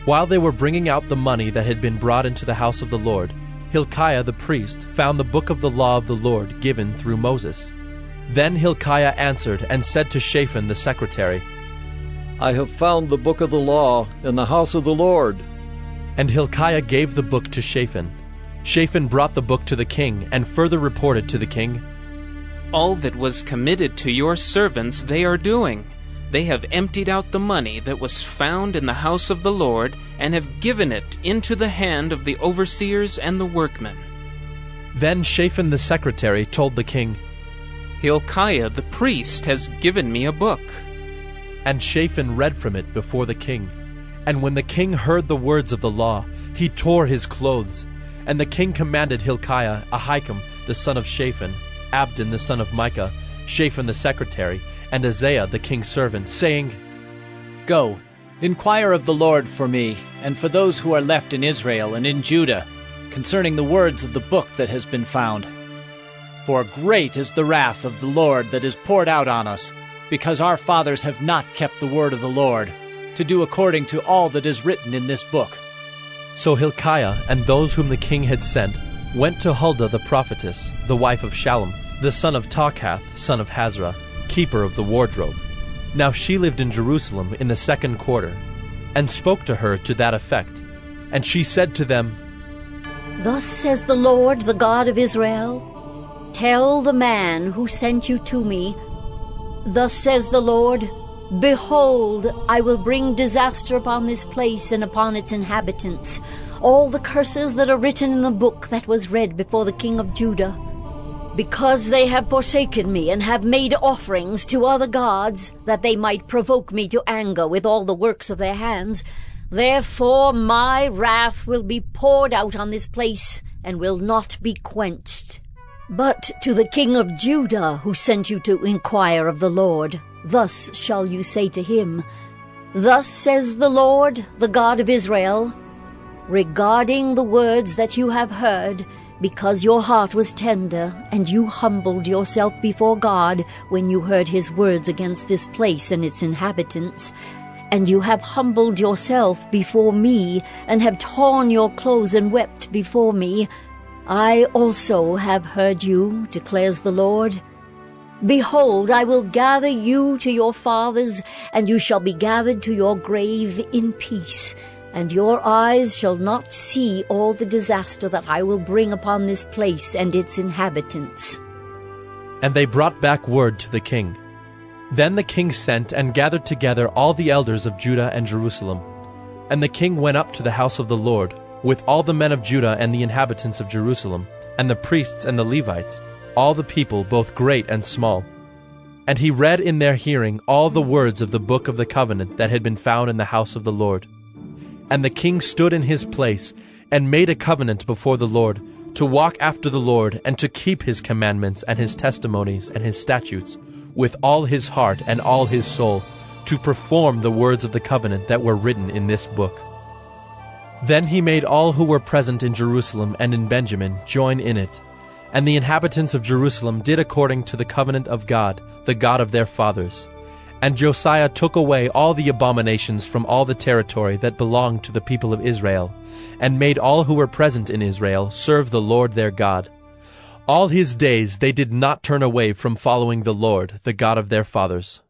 While they were bringing out the money that had been brought into the house of the Lord, Hilkiah the priest found the book of the law of the Lord given through Moses. Then Hilkiah answered and said to Shaphan the secretary, I have found the book of the law in the house of the Lord. And Hilkiah gave the book to Shaphan. Shaphan brought the book to the king and further reported to the king, All that was committed to your servants they are doing. They have emptied out the money that was found in the house of the Lord, and have given it into the hand of the overseers and the workmen. Then Shaphan the secretary told the king, Hilkiah the priest has given me a book. And Shaphan read from it before the king. And when the king heard the words of the law, he tore his clothes. And the king commanded Hilkiah, Ahikam the son of Shaphan, Abdon the son of Micah, Shaphan the secretary, and Isaiah the king's servant, saying, Go, inquire of the Lord for me, and for those who are left in Israel and in Judah, concerning the words of the book that has been found. For great is the wrath of the Lord that is poured out on us, because our fathers have not kept the word of the Lord, to do according to all that is written in this book. So Hilkiah and those whom the king had sent went to Huldah the prophetess, the wife of Shallum, the son of Tokhath, son of Hazra, keeper of the wardrobe. Now she lived in Jerusalem in the 2nd quarter, and spoke to her to that effect. And she said to them, Thus says the Lord, the God of Israel, Tell the man who sent you to me, Thus says the Lord, Behold, I will bring disaster upon this place and upon its inhabitants, all the curses that are written in the book that was read before the king of Judah. Because they have forsaken me and have made offerings to other gods, that they might provoke me to anger with all the works of their hands, therefore my wrath will be poured out on this place, and will not be quenched. But to the king of Judah, who sent you to inquire of the Lord, thus shall you say to him, Thus says the Lord, the God of Israel, regarding the words that you have heard, because your heart was tender, and you humbled yourself before God when you heard his words against this place and its inhabitants, and you have humbled yourself before me, and have torn your clothes and wept before me, I also have heard you, declares the Lord. Behold, I will gather you to your fathers, and you shall be gathered to your grave in peace, and your eyes shall not see all the disaster that I will bring upon this place and its inhabitants. And they brought back word to the king. Then the king sent and gathered together all the elders of Judah and Jerusalem. And the king went up to the house of the Lord, with all the men of Judah and the inhabitants of Jerusalem, and the priests and the Levites, all the people, both great and small. And he read in their hearing all the words of the book of the covenant that had been found in the house of the Lord. And the king stood in his place, and made a covenant before the Lord, to walk after the Lord, and to keep his commandments and his testimonies and his statutes, with all his heart and all his soul, to perform the words of the covenant that were written in this book. Then he made all who were present in Jerusalem and in Benjamin join in it. And the inhabitants of Jerusalem did according to the covenant of God, the God of their fathers. And Josiah took away all the abominations from all the territory that belonged to the people of Israel, and made all who were present in Israel serve the Lord their God. All his days they did not turn away from following the Lord, the God of their fathers.